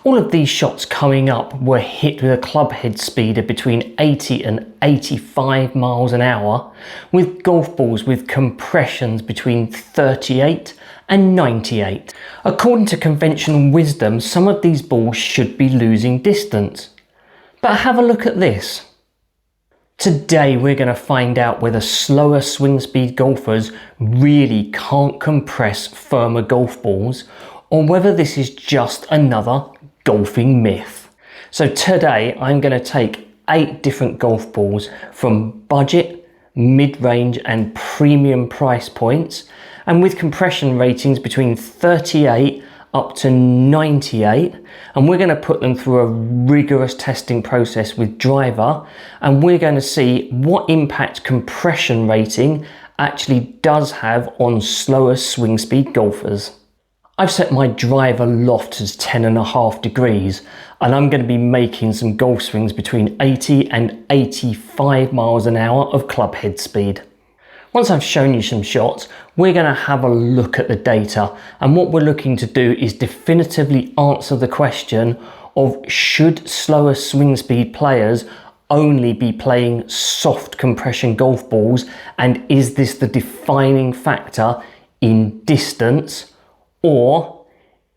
All of these shots coming up were hit with a club head speed of between 80 and 85 miles an hour, with golf balls with compressions between 38 and 98. According to conventional wisdom, some of these balls should be losing distance. But have a look at this. Today we're going to find out whether slower swing speed golfers really can't compress firmer golf balls, or whether this is just another golfing myth. So today I'm going to take 8 different golf balls from budget, mid-range and premium price points, and with compression ratings between 38 up to 98, and we're going to put them through a rigorous testing process with driver, and we're going to see what impact compression rating actually does have on slower swing speed golfers. I've set my driver loft as 10.5 degrees, and I'm going to be making some golf swings between 80 and 85 miles an hour of club head speed. Once I've shown you some shots, we're going to have a look at the data, and what we're looking to do is definitively answer the question of should slower swing speed players only be playing soft compression golf balls, and is this the defining factor in distance, or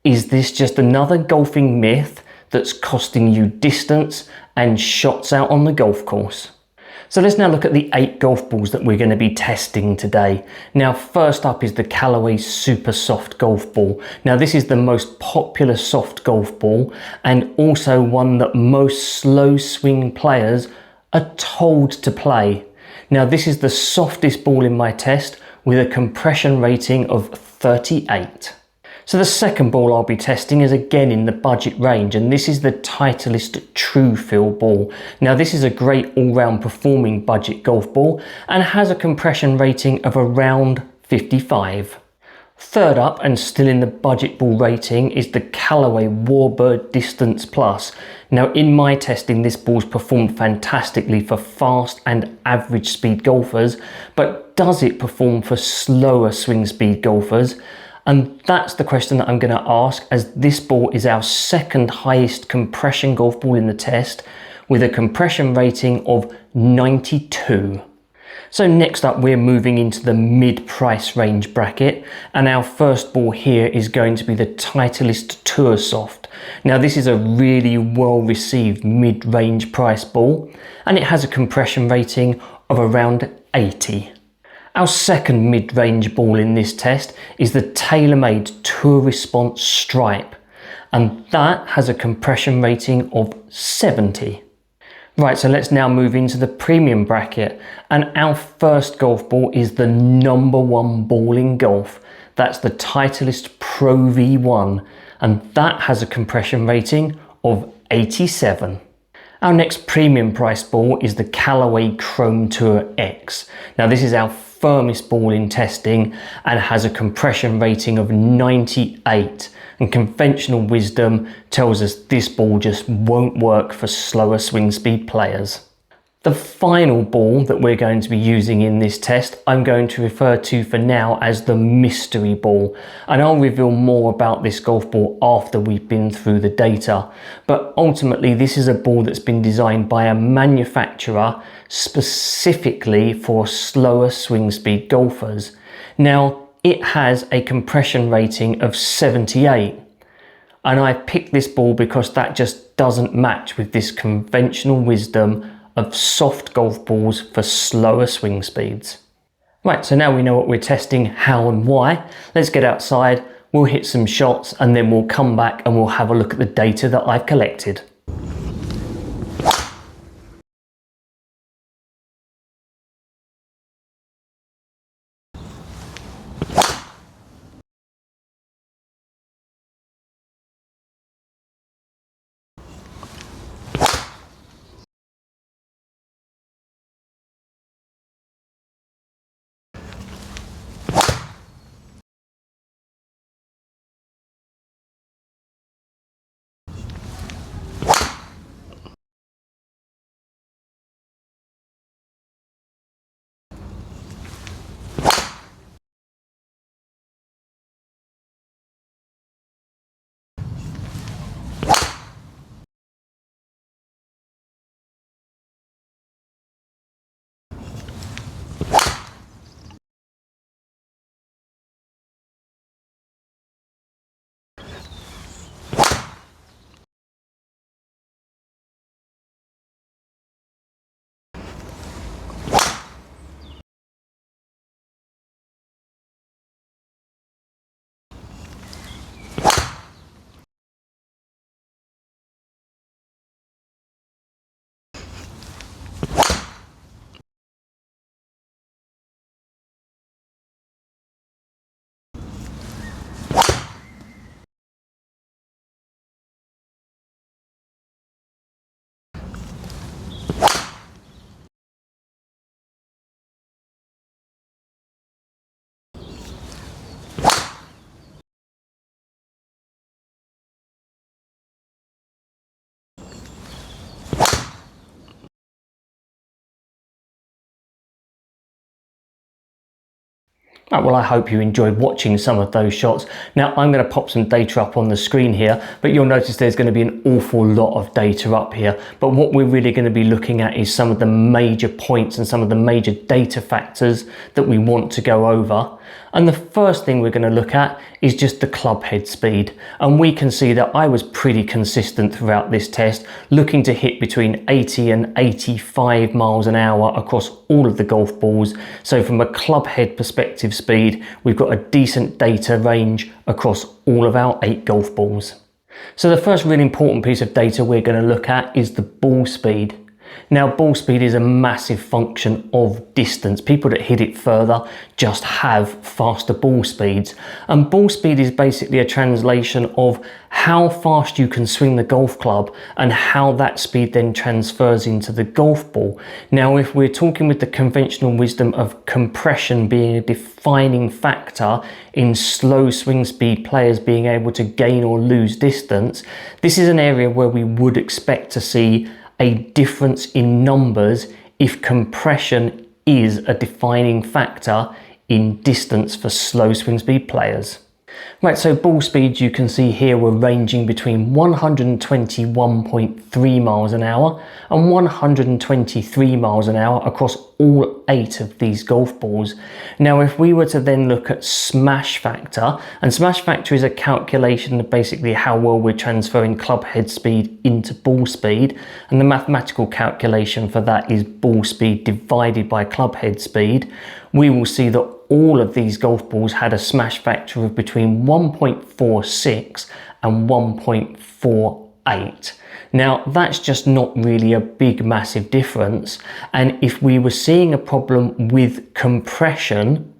is this just another golfing myth that's costing you distance and shots out on the golf course? So let's now look at the 8 golf balls that we're going to be testing today. Now, first up is the Callaway Super Soft Golf Ball. Now, this is the most popular soft golf ball, and also one that most slow swing players are told to play. Now, this is the softest ball in my test with a compression rating of 38. So the second ball I'll be testing is again in the budget range, and this is the Titleist True Feel ball. Now, this is a great all-round performing budget golf ball and has a compression rating of around 55. Third up, and still in the budget ball rating, is the Callaway Warbird Distance Plus. Now, in my testing, this ball's performed fantastically for fast and average speed golfers, but does it perform for slower swing speed golfers? And that's the question that I'm going to ask, as this ball is our second highest compression golf ball in the test, with a compression rating of 92. So next up, we're moving into the mid-price range bracket, and our first ball here is going to be the Titleist Tour Soft. Now, this is a really well-received mid-range price ball, and it has a compression rating of around 80. Our second mid-range ball in this test is the TaylorMade Tour Response Stripe, and that has a compression rating of 70. Right, so let's now move into the premium bracket, and our first golf ball is the #1 ball in golf. That's the Titleist Pro V1, and that has a compression rating of 87. Our next premium price ball is the Callaway Chrome Tour X. Now, this is our firmest ball in testing and has a compression rating of 98, and conventional wisdom tells us this ball just won't work for slower swing speed players. The final ball that we're going to be using in this test, I'm going to refer to for now as the mystery ball, and I'll reveal more about this golf ball after we've been through the data. But ultimately, this is a ball that's been designed by a manufacturer specifically for slower swing speed golfers. Now, it has a compression rating of 78, and I picked this ball because that just doesn't match with this conventional wisdom of soft golf balls for slower swing speeds. Right, so now we know what we're testing, how and why. Let's get outside, we'll hit some shots, and then we'll come back and we'll have a look at the data that I've collected. Right, well, I hope you enjoyed watching some of those shots. Now, I'm going to pop some data up on the screen here, but you'll notice there's going to be an awful lot of data up here. But what we're really going to be looking at is some of the major points and some of the major data factors that we want to go over. And the first thing we're going to look at is just the club head speed. And we can see that I was pretty consistent throughout this test, looking to hit between 80 and 85 miles an hour across all of the golf balls. So from a club head perspective speed, we've got a decent data range across all of our 8 golf balls. So the first really important piece of data we're going to look at is the ball speed. Now, ball speed is a massive function of distance. People that hit it further just have faster ball speeds. And ball speed is basically a translation of how fast you can swing the golf club and how that speed then transfers into the golf ball. Now, if we're talking with the conventional wisdom of compression being a defining factor in slow swing speed players being able to gain or lose distance, this is an area where we would expect to see a difference in numbers if compression is a defining factor in distance for slow swing speed players. Right, so ball speeds you can see here were ranging between 121.3 miles an hour and 123 miles an hour across all 8 of these golf balls. Now, if we were to then look at smash factor, and smash factor is a calculation of basically how well we're transferring club head speed into ball speed, and the mathematical calculation for that is ball speed divided by club head speed, we will see that all of these golf balls had a smash factor of between 1.46 and 1.48. Now, that's just not really a big, massive difference. And if we were seeing a problem with compression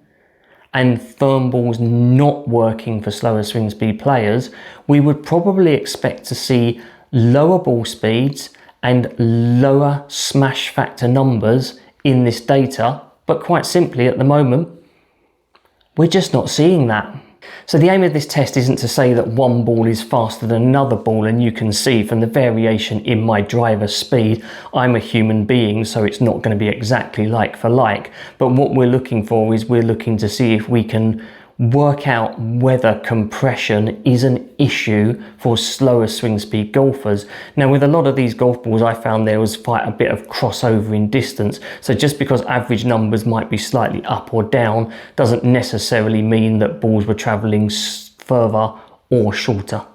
and firm balls not working for slower swing speed players, we would probably expect to see lower ball speeds and lower smash factor numbers in this data. But quite simply, at the moment, we're just not seeing that. So the aim of this test isn't to say that one ball is faster than another ball, and you can see from the variation in my driver's speed, I'm a human being, so it's not going to be exactly like for like. But what we're looking for is we're looking to see if we can work out whether compression is an issue for slower swing speed golfers. Now, with a lot of these golf balls, I found there was quite a bit of crossover in distance. So just because average numbers might be slightly up or down doesn't necessarily mean that balls were traveling further or shorter.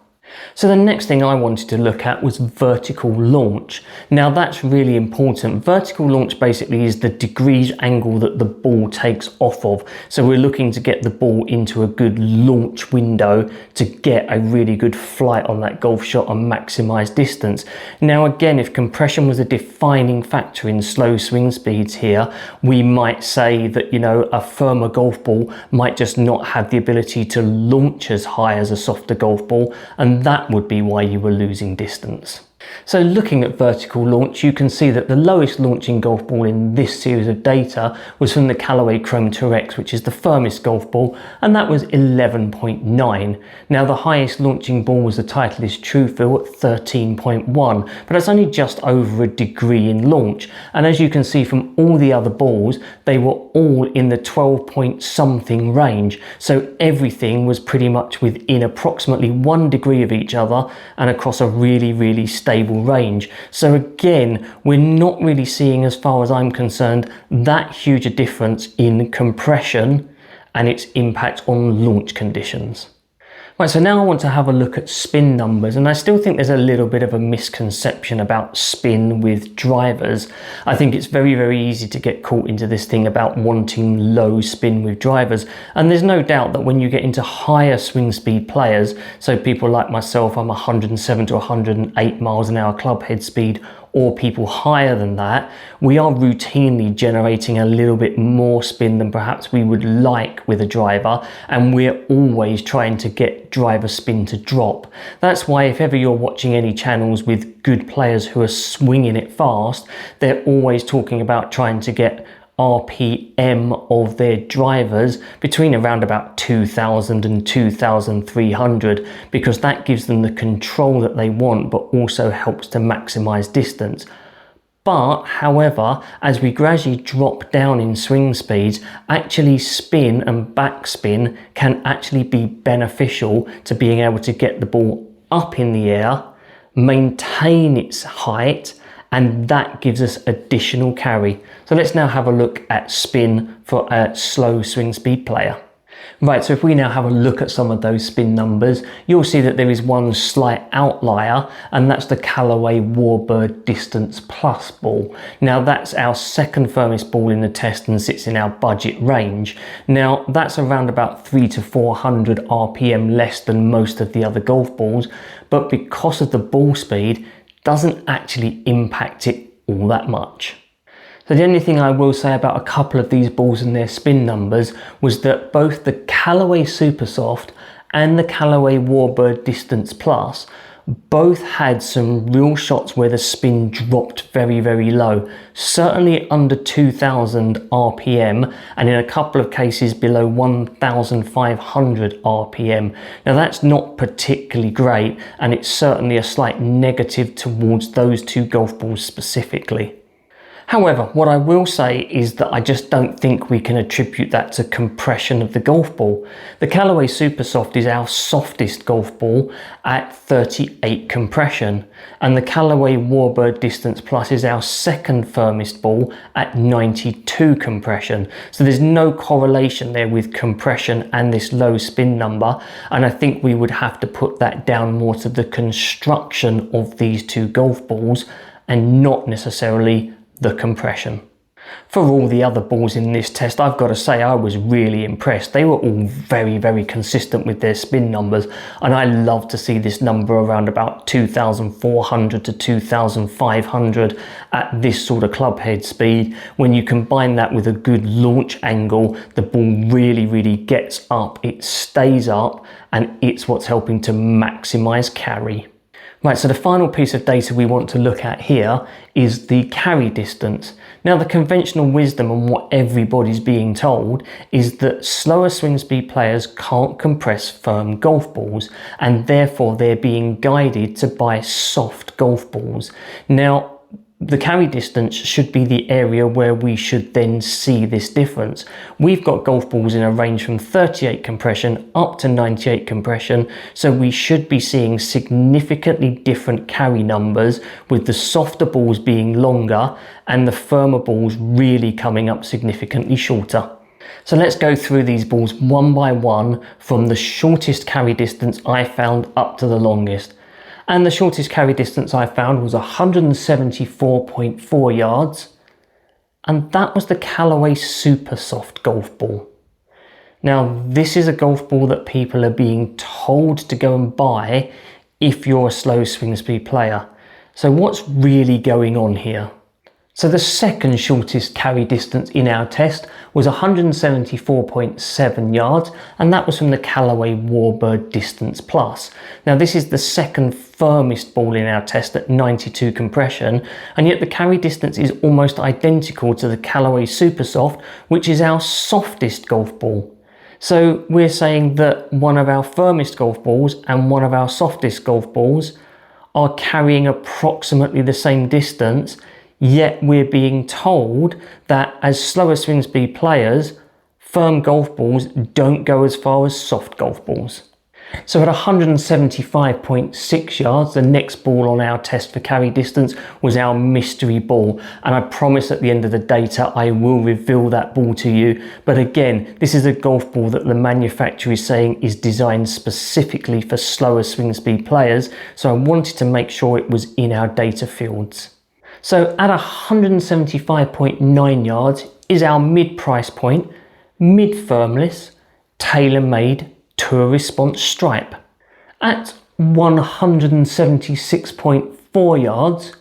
So the next thing I wanted to look at was vertical launch. Now, that's really important. Vertical launch basically is the degrees angle that the ball takes off of. So we're looking to get the ball into a good launch window to get a really good flight on that golf shot and maximize distance. Now, again, if compression was a defining factor in slow swing speeds here, we might say that, you know, a firmer golf ball might just not have the ability to launch as high as a softer golf ball, and that would be why you were losing distance. So looking at vertical launch, you can see that the lowest launching golf ball in this series of data was from the Callaway Chrome Tour X, which is the firmest golf ball, and that was 11.9. Now, the highest launching ball was the Titleist Truefield at 13.1, but that's only just over a degree in launch. And as you can see from all the other balls, they were all in the 12 point something range. So everything was pretty much within approximately 1 degree of each other and across a really, really stable range. So again, we're not really seeing, as far as I'm concerned, that huge a difference in compression and its impact on launch conditions. Right, so now I want to have a look at spin numbers, and I still think there's a little bit of a misconception about spin with drivers. I think it's very, very easy to get caught into this thing about wanting low spin with drivers, and there's no doubt that when you get into higher swing speed players, so people like myself, I'm 107 to 108 miles an hour club head speed, or people higher than that, we are routinely generating a little bit more spin than perhaps we would like with a driver, and we're always trying to get driver spin to drop. That's why if ever you're watching any channels with good players who are swinging it fast, they're always talking about trying to get RPM of their drivers between around about 2000 and 2300, because that gives them the control that they want, but also helps to maximize distance. But however, as we gradually drop down in swing speeds, actually spin and backspin can actually be beneficial to being able to get the ball up in the air, maintain its height, and that gives us additional carry. So let's now have a look at spin for a slow swing speed player. Right, so if we now have a look at some of those spin numbers, you'll see that there is one slight outlier, and that's the Callaway Warbird Distance Plus ball. Now that's our second firmest ball in the test and sits in our budget range. Now that's around about 300 to 400 RPM less than most of the other golf balls, but because of the ball speed, doesn't actually impact it all that much. So the only thing I will say about a couple of these balls and their spin numbers was that both the Callaway Supersoft and the Callaway Warbird Distance Plus both had some real shots where the spin dropped very, very low, certainly under 2000 RPM and in a couple of cases below 1500 RPM. Now that's not particularly great, and it's certainly a slight negative towards those two golf balls specifically. However, what I will say is that I just don't think we can attribute that to compression of the golf ball. The Callaway Supersoft is our softest golf ball at 38 compression, and the Callaway Warbird Distance Plus is our second firmest ball at 92 compression. So there's no correlation there with compression and this low spin number, and I think we would have to put that down more to the construction of these two golf balls and not necessarily the compression. For all the other balls in this test, I've got to say I was really impressed. They were all very, very consistent with their spin numbers, and I love to see this number around about 2400 to 2500 at this sort of club head speed. When you combine that with a good launch angle, the ball really, really gets up, it stays up, and it's what's helping to maximize carry. Right, so the final piece of data we want to look at here is the carry distance. Now the conventional wisdom and what everybody's being told is that slower swing speed players can't compress firm golf balls, and therefore they're being guided to buy soft golf balls. Now the carry distance should be the area where we should then see this difference. We've got golf balls in a range from 38 compression up to 98 compression, so we should be seeing significantly different carry numbers, with the softer balls being longer and the firmer balls really coming up significantly shorter. So let's go through these balls one by one from the shortest carry distance I found up to the longest. And the shortest carry distance I found was 174.4 yards, and that was the Callaway Supersoft golf ball. Now this is a golf ball that people are being told to go and buy if you're a slow swing speed player. So what's really going on here? So the second shortest carry distance in our test was 174.7 yards, and that was from the Callaway Warbird Distance Plus. Now this is the second firmest ball in our test at 92 compression, and yet the carry distance is almost identical to the Callaway Supersoft, which is our softest golf ball. So we're saying that one of our firmest golf balls and one of our softest golf balls are carrying approximately the same distance, yet we're being told that as slower swing speed players, firm golf balls don't go as far as soft golf balls. So at 175.6 yards, the next ball on our test for carry distance was our mystery ball, and I promise at the end of the data I will reveal that ball to you. But again, this is a golf ball that the manufacturer is saying is designed specifically for slower swing speed players, so I wanted to make sure it was in our data fields. So at 175.9 yards is our mid-price point, mid-firmless, tailor-made tour response stripe. At 176.4 yards,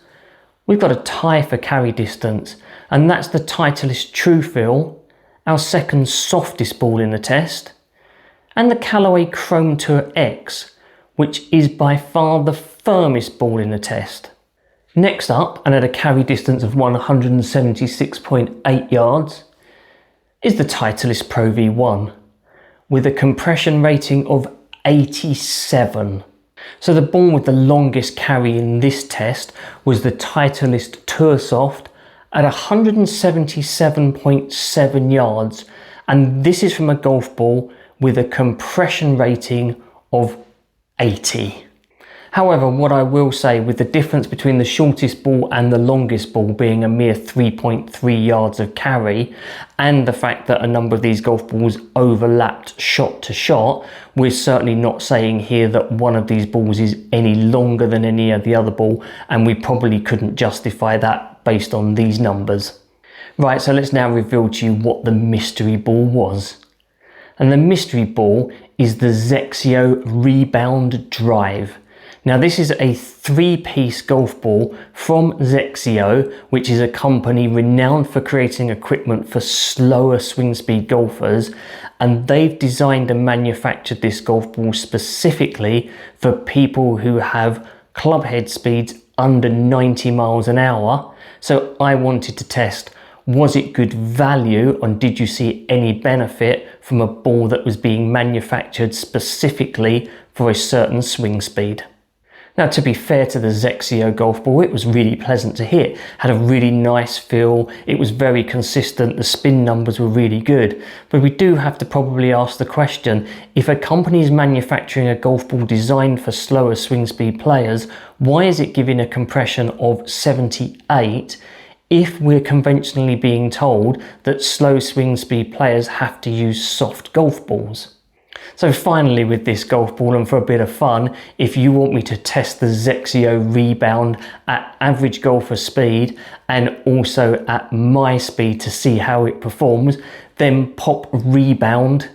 we've got a tie for carry distance, and that's the Titleist True Feel, our second softest ball in the test, and the Callaway Chrome Tour X, which is by far the firmest ball in the test. Next up, and at a carry distance of 176.8 yards, is the Titleist Pro V1 with a compression rating of 87. So the ball with the longest carry in this test was the Titleist Toursoft at 177.7 yards, and this is from a golf ball with a compression rating of 80. However, what I will say, with the difference between the shortest ball and the longest ball being a mere 3.3 yards of carry, and the fact that a number of these golf balls overlapped shot to shot, we're certainly not saying here that one of these balls is any longer than any of the other ball, and we probably couldn't justify that based on these numbers. Right, so let's now reveal to you what the mystery ball was. And the mystery ball is the Zexio Rebound Drive. Now this is a 3-piece golf ball from Zexio, which is a company renowned for creating equipment for slower swing speed golfers, and they've designed and manufactured this golf ball specifically for people who have club head speeds under 90 miles an hour. So I wanted to test, was it good value, and did you see any benefit from a ball that was being manufactured specifically for a certain swing speed? Now, to be fair to the Zexio golf ball, it was really pleasant to hit, had a really nice feel, it was very consistent, the spin numbers were really good. But we do have to probably ask the question, if a company is manufacturing a golf ball designed for slower swing speed players, why is it giving a compression of 78 if we're conventionally being told that slow swing speed players have to use soft golf balls? So finally, with this golf ball, and for a bit of fun, if you want me to test the Zexio Rebound at average golfer speed and also at my speed to see how it performs, then pop Rebound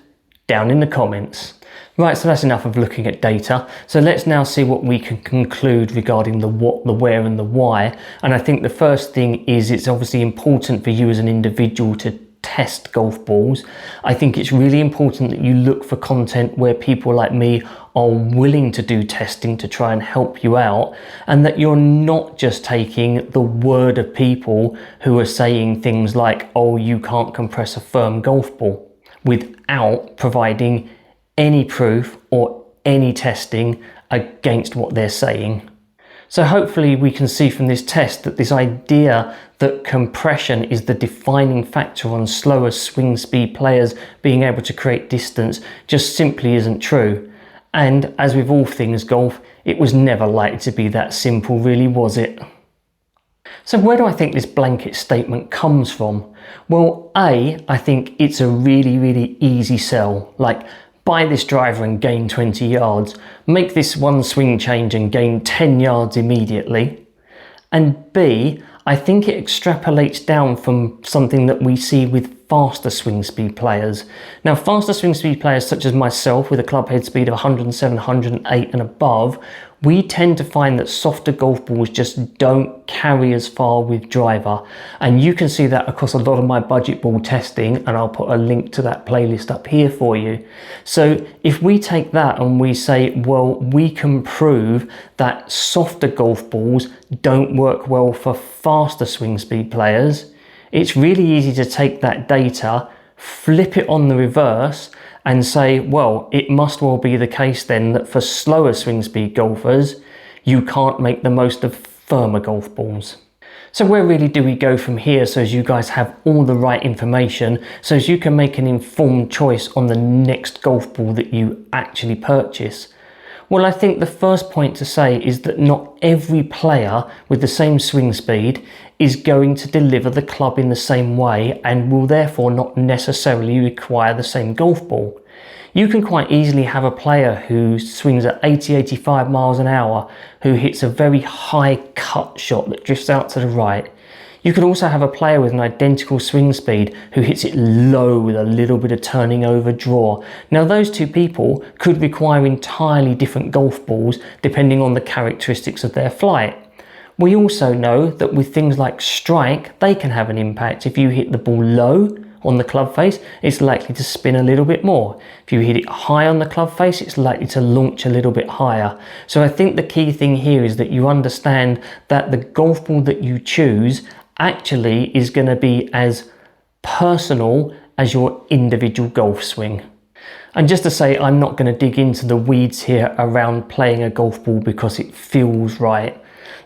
down in the comments. Right, so that's enough of looking at data. So let's now see what we can conclude regarding the what, the where and the why. And I think the first thing is, it's obviously important for you as an individual to test golf balls. I think it's really important that you look for content where people like me are willing to do testing to try and help you out, and that you're not just taking the word of people who are saying things like, oh, you can't compress a firm golf ball, without providing any proof or any testing against what they're saying. So hopefully we can see from this test that this idea that compression is the defining factor on slower swing speed players being able to create distance just simply isn't true. And as with all things golf, it was never likely to be that simple, really, was it? So where do I think this blanket statement comes from? Well, I think it's a really easy sell. Like, buy this driver and gain 20 yards, make this one swing change and gain 10 yards immediately. And B, I think it extrapolates down from something that we see with faster swing speed players. Now, faster swing speed players such as myself, with a club head speed of 107, 108 and above, we tend to find that softer golf balls just don't carry as far with driver. And you can see that across a lot of my budget ball testing, and I'll put a link to that playlist up here for you. So if we take that and we say, well, we can prove that softer golf balls don't work well for faster swing speed players, it's really easy to take that data, flip it on the reverse, and say, well, it must well be the case then that for slower swing speed golfers, you can't make the most of firmer golf balls. So where really do we go from here, so as you guys have all the right information, so as you can make an informed choice on the next golf ball that you actually purchase? Well, I think the first point to say is that not every player with the same swing speed is going to deliver the club in the same way, and will therefore not necessarily require the same golf ball. You can quite easily have a player who swings at 80-85 miles an hour, who hits a very high cut shot that drifts out to the right. You could also have a player with an identical swing speed who hits it low with a little bit of turning over draw. Now, those two people could require entirely different golf balls depending on the characteristics of their flight. We also know that with things like strike, they can have an impact. If you hit the ball low on the club face, it's likely to spin a little bit more. If you hit it high on the club face, it's likely to launch a little bit higher. So I think the key thing here is that you understand that the golf ball that you choose actually is going to be as personal as your individual golf swing. And just to say, I'm not going to dig into the weeds here around playing a golf ball because it feels right.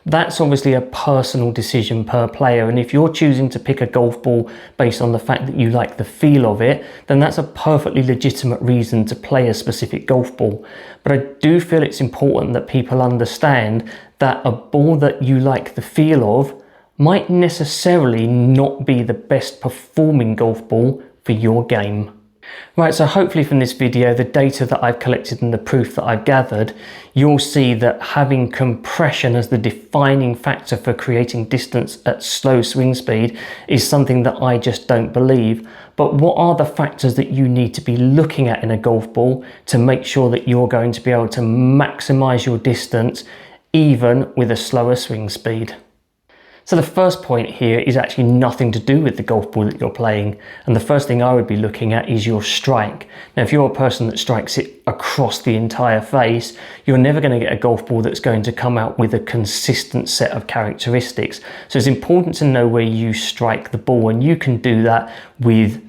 That's obviously a personal decision per player, and if you're choosing to pick a golf ball based on the fact that you like the feel of it, then that's a perfectly legitimate reason to play a specific golf ball. But I do feel it's important that people understand that a ball that you like the feel of might necessarily not be the best performing golf ball for your game. Right, so hopefully from this video, the data that I've collected and the proof that I've gathered, you'll see that having compression as the defining factor for creating distance at slow swing speed is something that I just don't believe. But what are the factors that you need to be looking at in a golf ball to make sure that you're going to be able to maximize your distance even with a slower swing speed? So the first point here is actually nothing to do with the golf ball that you're playing. And the first thing I would be looking at is your strike. Now, if you're a person that strikes it across the entire face, you're never going to get a golf ball that's going to come out with a consistent set of characteristics. So it's important to know where you strike the ball, and you can do that with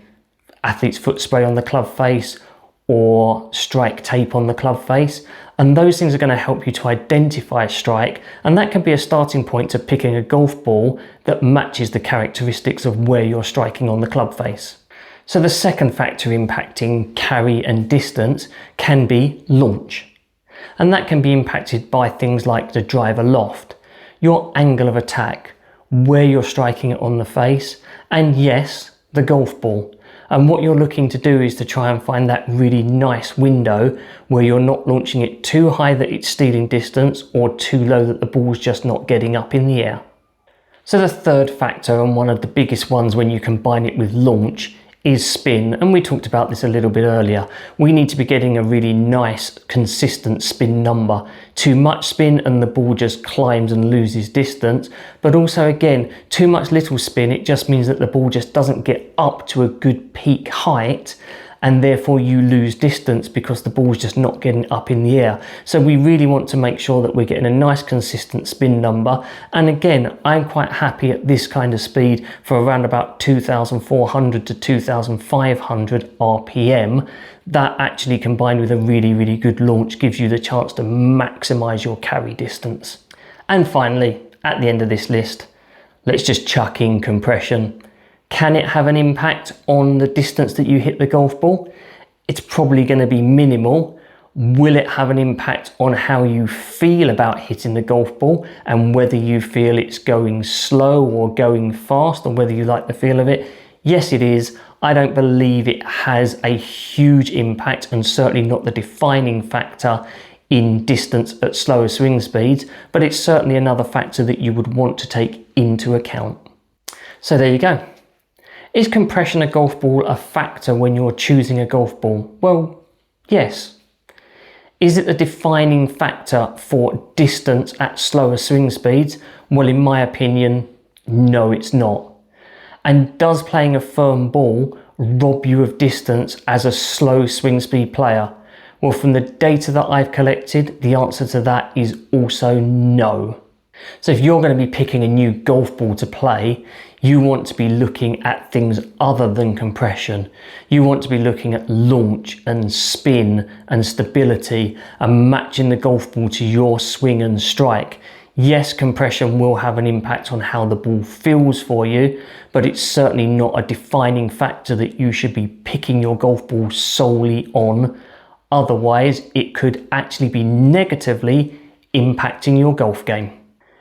athlete's foot spray on the club face or strike tape on the club face. And those things are going to help you to identify a strike, and that can be a starting point to picking a golf ball that matches the characteristics of where you're striking on the club face. So the second factor impacting carry and distance can be launch. And that can be impacted by things like the driver loft, your angle of attack, where you're striking it on the face, and yes, the golf ball. And what you're looking to do is to try and find that really nice window where you're not launching it too high that it's stealing distance or too low that the ball's just not getting up in the air. So the third factor, and one of the biggest ones when you combine it with launch, is spin. And we talked about this a little bit earlier. We need to be getting a really nice, consistent spin number. Too much spin and the ball just climbs and loses distance. But also, again, too much little spin, it just means that the ball just doesn't get up to a good peak height, and therefore you lose distance because the ball's just not getting up in the air. So we really want to make sure that we're getting a nice consistent spin number. And again, I'm quite happy at this kind of speed for around about 2,400 to 2,500 RPM. That actually, combined with a really, really good launch, gives you the chance to maximize your carry distance. And finally, at the end of this list, let's just chuck in compression. Can it have an impact on the distance that you hit the golf ball? It's probably going to be minimal. Will it have an impact on how you feel about hitting the golf ball and whether you feel it's going slow or going fast, or whether you like the feel of it? Yes, it is. I don't believe it has a huge impact, and certainly not the defining factor in distance at slower swing speeds, but it's certainly another factor that you would want to take into account. So there you go. Is compression a golf ball a factor when you're choosing a golf ball? Well, yes. Is it the defining factor for distance at slower swing speeds? Well, in my opinion, no, it's not. And does playing a firm ball rob you of distance as a slow swing speed player? Well, from the data that I've collected, the answer to that is also no. So if you're going to be picking a new golf ball to play, you want to be looking at things other than compression. You want to be looking at launch and spin and stability and matching the golf ball to your swing and strike. Yes, compression will have an impact on how the ball feels for you, but it's certainly not a defining factor that you should be picking your golf ball solely on. Otherwise, it could actually be negatively impacting your golf game.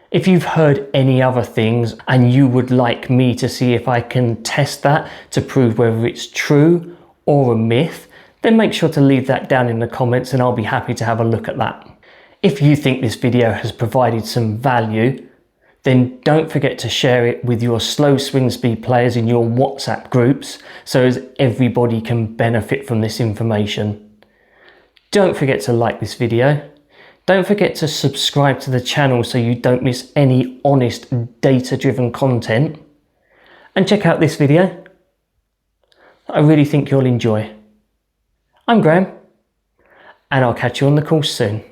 If you've heard any other things and you would like me to see if I can test that to prove whether it's true or a myth, then make sure to leave that down in the comments and I'll be happy to have a look at that. If you think this video has provided some value, then don't forget to share it with your slow swing speed players in your WhatsApp groups so as everybody can benefit from this information. Don't forget to like this video. Don't forget to subscribe to the channel so you don't miss any honest, data-driven content. And check out this video. I really think you'll enjoy. I'm Graham, and I'll catch you on the course soon.